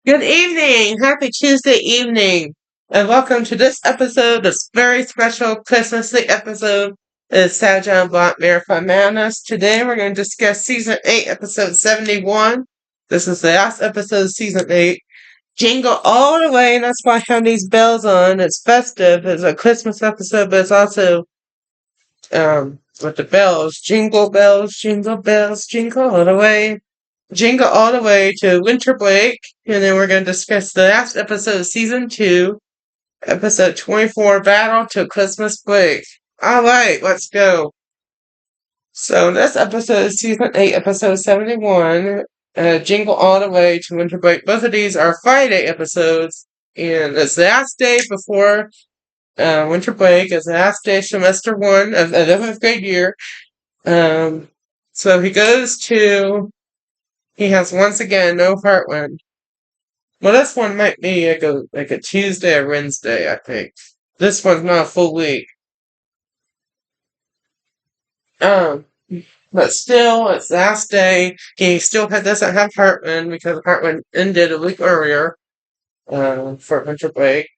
Good evening. Happy Tuesday evening. And welcome to this episode, this very special Christmas episode of Sal John Blunt Marathon Madness. Today we're going to discuss Season 8, Episode 71. This is the last episode of Season 8. Jingle All the Way, and that's why I have these bells on. It's festive. It's a Christmas episode, but it's also with the bells. Jingle bells, jingle all the way. Jingle all the way to winter break, and then we're going to discuss the last episode of season 2, episode 24, Battle Till Christmas Break. Alright, let's go. So this episode is season 8, episode 71, Jingle All the Way to winter break. Both of these are Friday episodes, and it's the last day before winter break. It's the last day semester 1 of 11th grade year. So he has once again no heartwind. Well, this one might be like a Tuesday or Wednesday, I think. This one's not a full week. But still, it's last day. He still doesn't have heartwind because heartwind ended a week earlier for winter break.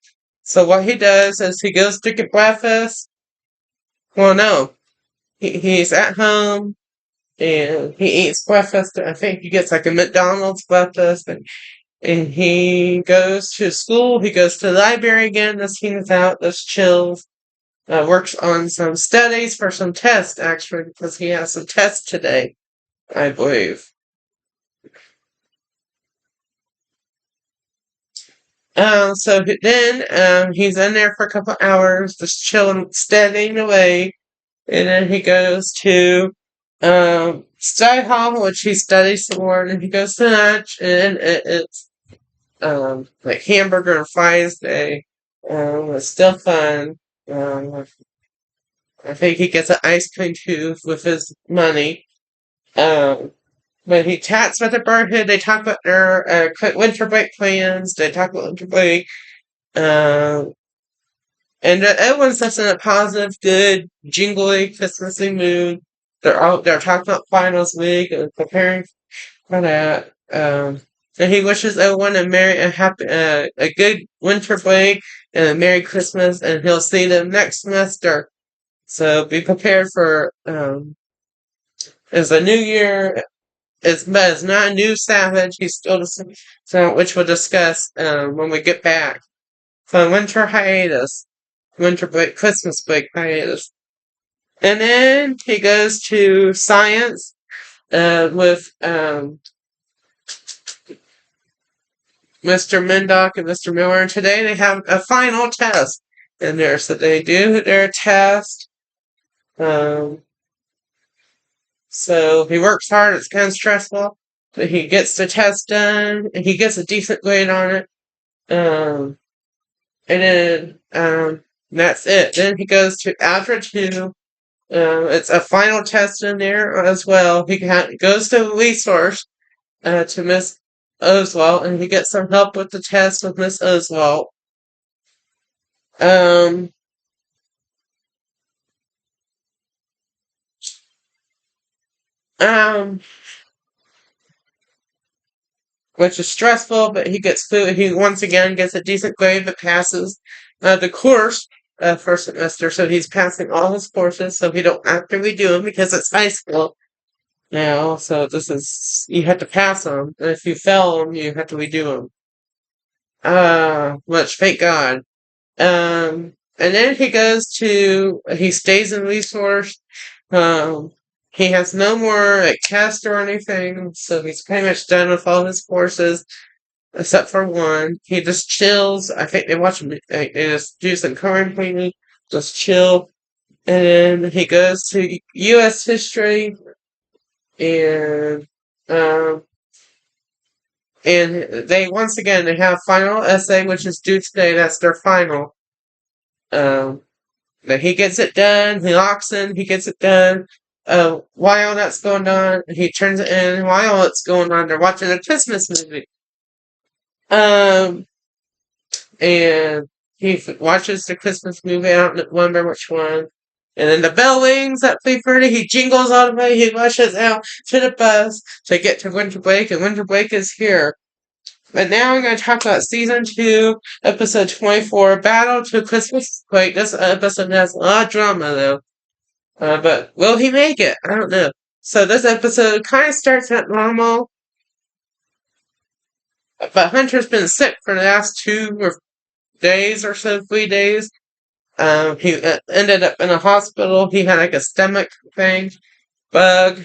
So what he does is he goes to get breakfast. Well, no. He's at home and he eats breakfast. I think he gets like a McDonald's breakfast, and he goes to school. He goes to the library again. Just hangs out. Just chills. Works on some studies for some tests, actually, because he has some tests today, I believe. So then he's in there for a couple hours, just chilling, studying away, and then he goes to study hall, which he studies some more, and he goes to lunch, and it's like hamburger and fries day. It's still fun. I think he gets an ice cream too with his money. But he chats with the Brotherhood. They talk about their winter break plans. They talk about winter break. And everyone's just in a positive, good, jingly, Christmassy mood. They're talking about finals week and preparing for that. And he wishes everyone a good winter break and a Merry Christmas, and he'll see them next semester. So be prepared for as a new year. It's not a new savage. He's still the same, so which we'll discuss when we get back from winter hiatus, winter break, Christmas break hiatus, and then he goes to science with Mr. Mindock and Mr. Miller, and today they have a final test in there. So they do their test. So he works hard. It's kind of stressful, but he gets the test done, and he gets a decent grade on it. And then that's it. Then he goes to Algebra 2. It's a final test in there as well. He goes to the resource to Miss Oswald, and he gets some help with the test with Miss Oswald. Which is stressful, but he gets food. He once again gets a decent grade that passes the course first semester, so he's passing all his courses, so he don't have to redo them because it's high school now. So you have to pass them, and if you fail them, you have to redo them. Which thank God. And then he stays in resource. He has no more tests or anything, so he's pretty much done with all his courses, except for one. He just chills. I think they just do some current cleaning, just chill. And then he goes to U.S. history, and they have final essay, which is due today. That's their final. But he gets it done. He locks in. He gets it done. While that's going on, he turns it in. While it's going on, they're watching a Christmas movie. And he watches the Christmas movie. I don't remember which one. And then the bell rings at 3:30. He jingles all the way. He rushes out to the bus to get to winter break, and winter break is here. But now I'm going to talk about season 2, episode 24, Battle to Christmas. Wait, this episode has a lot of drama though. But will he make it? I don't know. So this episode kind of starts at normal, but Hunter's been sick for the last 2 days or so, 3 days. He ended up in a hospital. He had like a stomach thing, bug.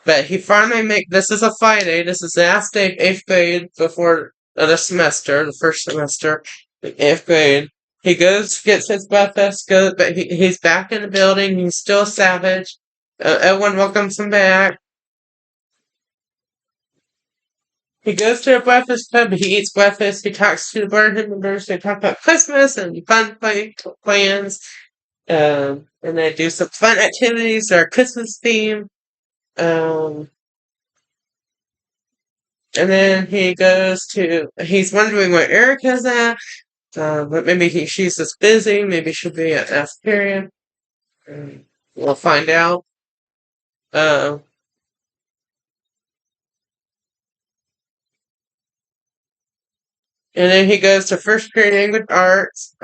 But he finally this is a Friday. This is the last day of 8th grade before the semester, the first semester, 8th grade. He goes, gets his breakfast, but he's back in the building. He's still savage. Everyone welcomes him back. He goes to a breakfast club. He eats breakfast. He talks to the Brotherhood members. They talk about Christmas and fun plans. And they do some fun activities that are Christmas themed. And then he's wondering where Erica's at, but maybe she's just busy, maybe she'll be at Aspiria. We'll find out. Uh, and then he goes to first period English arts.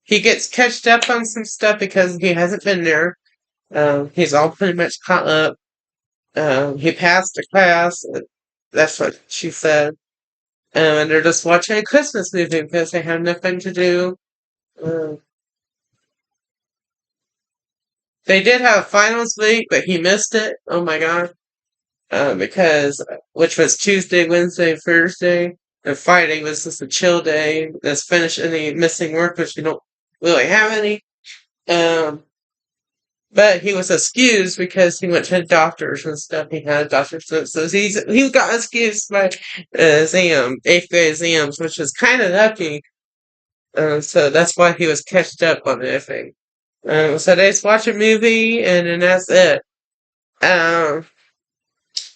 He gets catched up on some stuff because he hasn't been there. He's all pretty much caught up. He passed the class. That's what she said. And they're just watching a Christmas movie because they have nothing to do. They did have finals week, but he missed it. Oh my god. Which was Tuesday, Wednesday, Thursday, and Friday was just a chill day. Let's finish any missing work, which we don't really have any. But he was excused because he went to doctors and stuff. He had a doctor's note, so he got excused by 8th grade exams, which is kind of lucky. So that's why he was catched up on everything. So they just watch a movie, and then that's it.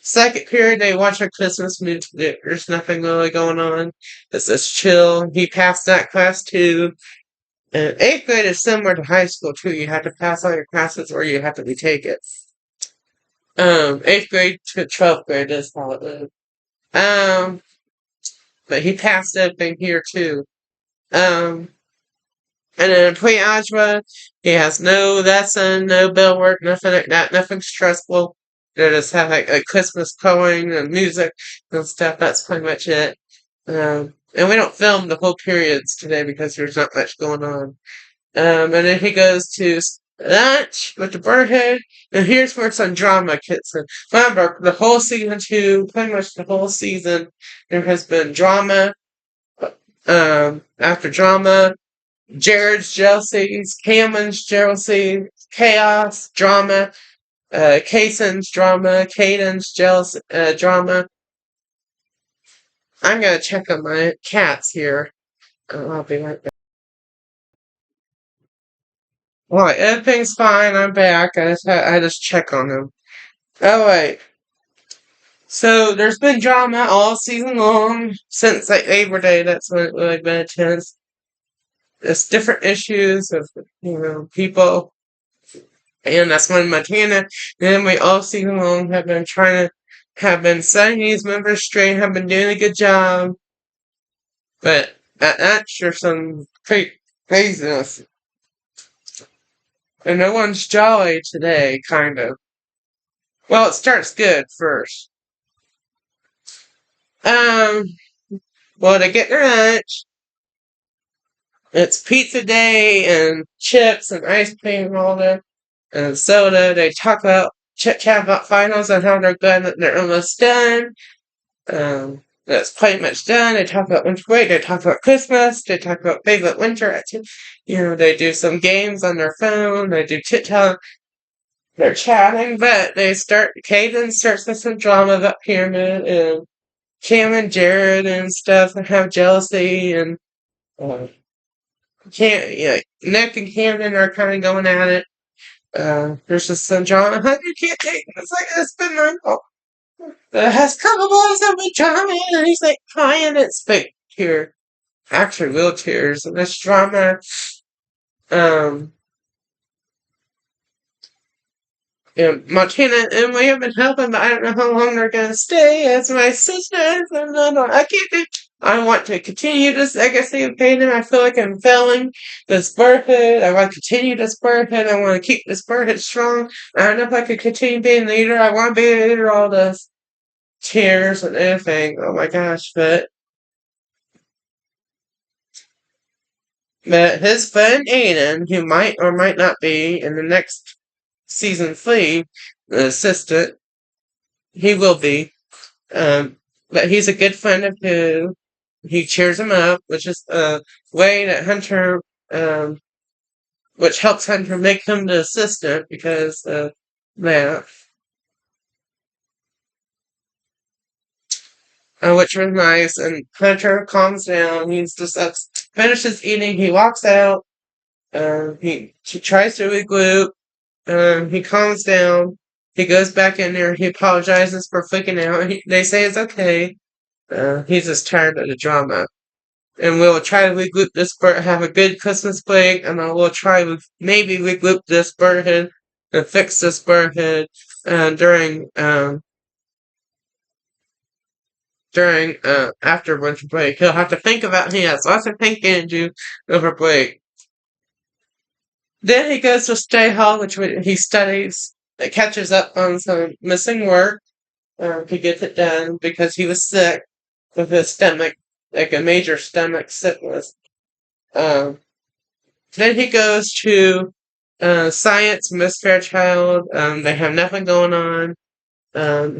Second period, they watch a Christmas movie. There's nothing really going on. It's just chill. He passed that class too. And 8th grade is similar to high school too. You have to pass all your classes or you have to retake it. 8th grade to 12th grade is how it is. But he passed everything here too. And then in pre-algebra, he has no lesson, no bell work, nothing like that, nothing stressful. They just have like a Christmas poem and music and stuff. That's pretty much it. And we don't film the whole periods today because there's not much going on. And then he goes to lunch with the Brotherhood. And here's where some drama kicks in. Remember, the whole season 2, pretty much the whole season, there has been drama. After drama, Jared's jealousies, Cameron's jealousy, chaos, drama, Kaysen's drama, Caden's drama. I'm gonna check on my cats here. I'll be right back. Alright, everything's fine. I'm back. I just check on them. Alright. So there's been drama all season long since like Labor Day. That's when it really been intense. There's different issues of people, and that's when Montana and we all season long have been setting these members straight, have been doing a good job. But that's just some craziness. And no one's jolly today, kind of. Well, it starts good first. Well, they get their lunch. It's pizza day and chips and ice cream and all that. And soda. They chat about finals and how they're good and they're almost done. That's pretty much done. They talk about winter break. They talk about Christmas. They talk about favorite winter activity. They do some games on their phone. They do chit-chat. They're chatting, but Caden starts with some drama about Pyramid, and Cam and Jared and stuff and have jealousy, and Nick and Camden are kind of going at it. There's just some drama. You can't take it. It's like, it's been my has couple boys have been drama, and he's like crying. It's fake here. Actually, real tears. And this drama, Montana and we have been helping, but I don't know how long they're gonna stay as my sisters. And I can't do. I want to continue this legacy of painting. I feel like I'm failing this Brotherhood. I want to continue this Brotherhood. I want to keep this Brotherhood strong. I don't know if I could continue being leader. I want to be a leader. All this tears and everything. Oh my gosh! But his friend Aiden, who might or might not be in the next season Flea, the assistant, he will be. But he's a good friend of his. He cheers him up, which is a way that Hunter, which helps Hunter make him the assistant because of that. Which was nice. And Hunter calms down. He's just finishes eating. He walks out. He tries to regroup. He calms down. He goes back in there. He apologizes for freaking out. They say it's okay. He's just tired of the drama. And we'll try to regroup this bird, have a good Christmas break, and then we'll try to maybe regroup this birdhead and fix this birdhead during after winter break. He'll have to think about. He has lots of thinking to do over break. Then he goes to Stay Hall, which he studies. It catches up on some missing work. He gets it done because he was sick with his stomach, like a major stomach sickness. Then he goes to science, Miss Fairchild. They have nothing going on.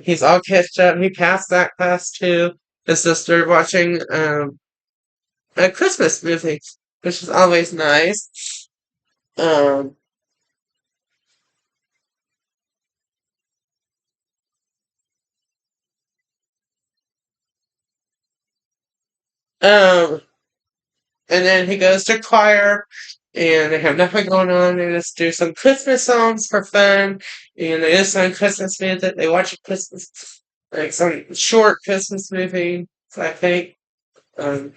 He's all catched up. He passed that class too. His sister watching a Christmas movie, which is always nice. Um, um, and then he goes to choir, and they have nothing going on. They just do some Christmas songs for fun, and they listen to Christmas music. They watch a Christmas, like some short Christmas movie, I think. Um,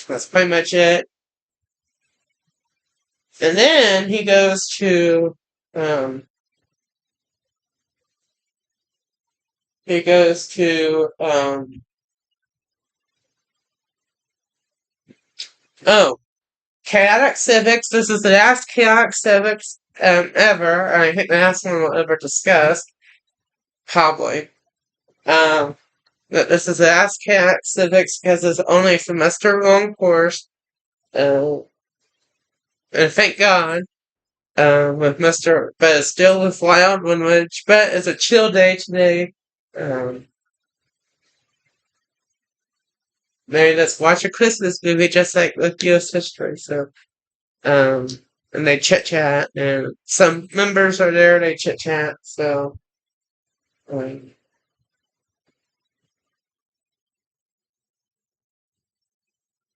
that's pretty much it. And then um, he goes to, oh, Chaotic Civics. This is the last Chaotic Civics, ever. I think the last one we'll ever discuss. Probably. Um, that this is the last Chaotic Civics because it's only a semester long course. Uh, and thank God. But it's still with Wild One, which, but it's a chill day today. Um, they just watch a Christmas movie just like with U.S. history. So, um, and they chit chat, and some members are there. They chit chat. So, um,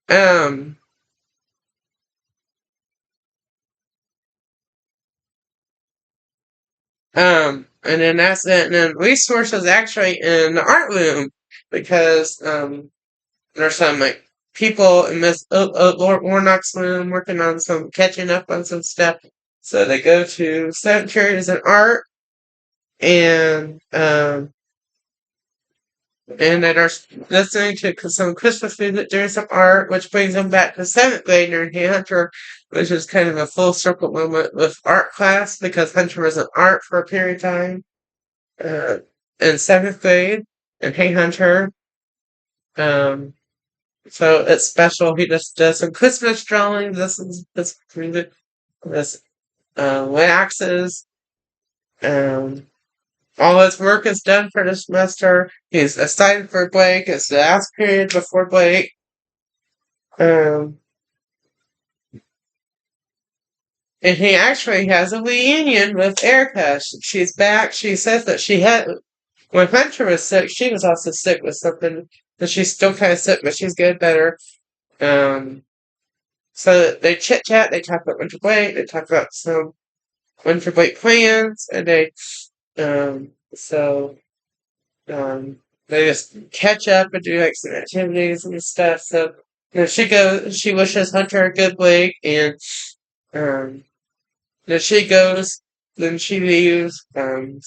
um, and then that's it. And then resources actually in the art room because there's some like people in Miss Lord Warnock's room working on some catching up on some stuff. So they go to seven periods in art and and that are listening to some Christmas music, doing some art, which brings them back to seventh grade during Hunter, which is kind of a full circle moment with art class because Hunter was in art for a period of time uh, in seventh grade, and Hey Hunter. Um, so it's special. He just does some Christmas drawings. This waxes. Um, all his work is done for the semester. He's assigned for break. It's the last period before break. Um, and he actually has a reunion with Erica. She's back. She says that when Hunter was sick, she was also sick with something, but she's still kind of sick, but she's getting better. Um, so they chit chat. They talk about winter break. They talk about some winter break plans, and um, so um, they just catch up and do like some activities and stuff. So she wishes Hunter a good week, and um, she goes then she leaves. Um,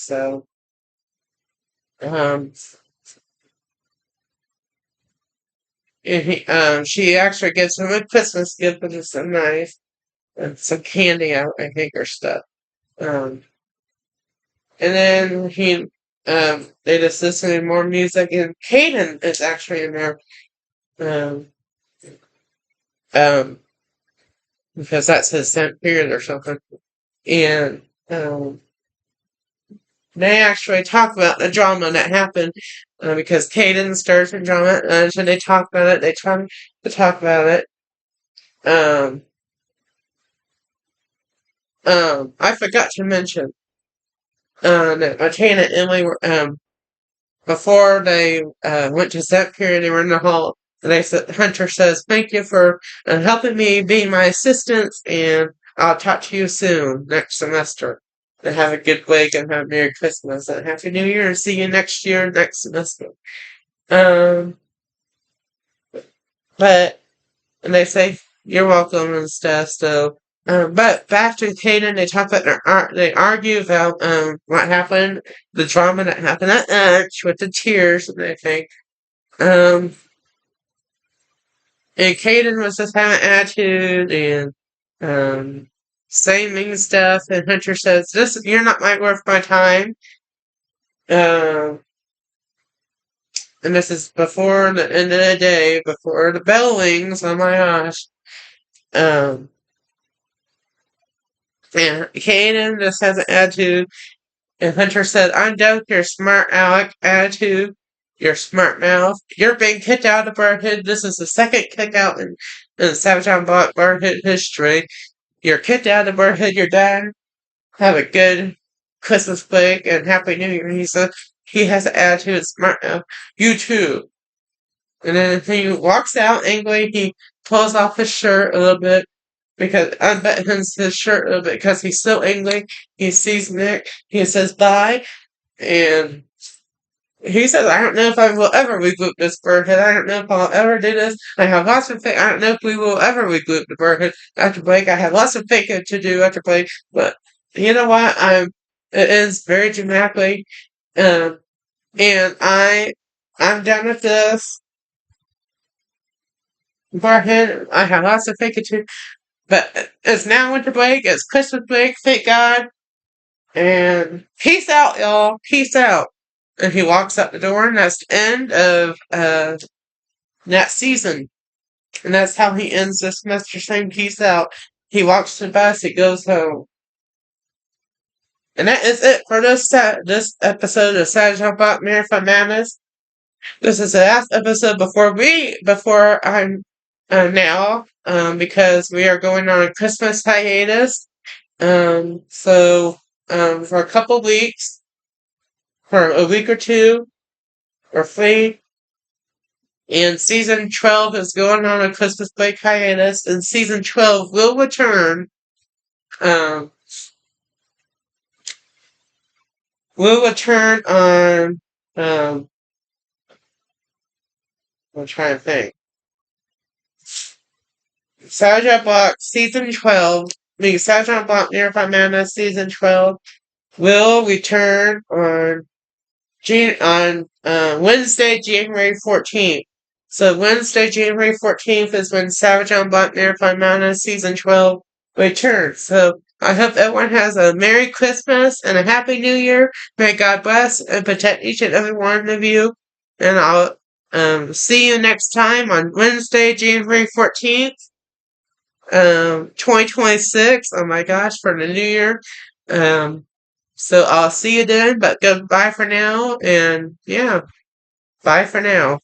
she actually gives him a Christmas gift, which is so nice, and some candy, I think, or stuff. Um, and then they just listen to more music, and Caden is actually in there, um, um, because that's his scent period or something. And they actually talk about the drama that happened because Caden starts in drama, and so they talk about it. They try to talk about it. I forgot to mention that Matana and Emily were before they went to set period. They were in the hall, and Hunter says, "Thank you for helping me be my assistant, and I'll talk to you soon next semester." And have a good week and have a Merry Christmas and Happy New Year and see you next year, next semester. Um, but and they say you're welcome and stuff. So, but back to Kaden, they talk about they argue about what happened, the drama that happened at lunch with the tears and everything. Um, and Kaden was just having an attitude and saying mean stuff. And Hunter says, "This you're not worth my time." Um, and this is before the end of the day, before the bell rings. Oh my gosh. Um, and Kaden just has an attitude. And Hunter said, "I'm done with your smart aleck attitude, your smart mouth. You're being kicked out of Brotherhood. This is the second kick out in Savage on Brotherhood history. You're kicked out of Brotherhood. You're done. Have a good Christmas break and Happy New Year." He said he has an attitude, smart mouth. You too. And then he walks out angry. He pulls off his shirt a little bit because unbuttons his shirt a little bit because he's so angry. He sees Nick. He says bye, and he says, "I don't know if I will ever regroup this Brotherhood. I don't know if I'll ever do this. I have lots of faith. I don't know if we will ever regroup the Brotherhood after break. I have lots of thinking to do after break, but you know what? It ends very dramatically, um, and I'm done with this Brotherhood. I have lots of thinking to." But it's now winter break. It's Christmas break. Thank God. And peace out, y'all. Peace out. And he walks out the door, and that's the end of that season. And that's how he ends this semester, saying peace out. He walks to the bus. He goes home. And that is it for this episode of Saturday About Marathon Madness. This is the last episode before I'm now, because we are going on a Christmas hiatus. For a couple weeks, for a week or two, or three, and season 12 is going on a Christmas break hiatus, and season 12 will return, um, on, I'm trying to think. Saturday Block season 12, Saturday Block Marathon Madness season 12 will return on Wednesday, January 14th. So Wednesday, January 14th is when Savage on Black Marathon Madness Season 12 returns. So I hope everyone has a Merry Christmas and a Happy New Year. May God bless and protect each and every one of you. And I'll see you next time on Wednesday, January 14th, 2026. Oh my gosh, for the new year. So I'll see you then, but goodbye for now, and yeah, bye for now.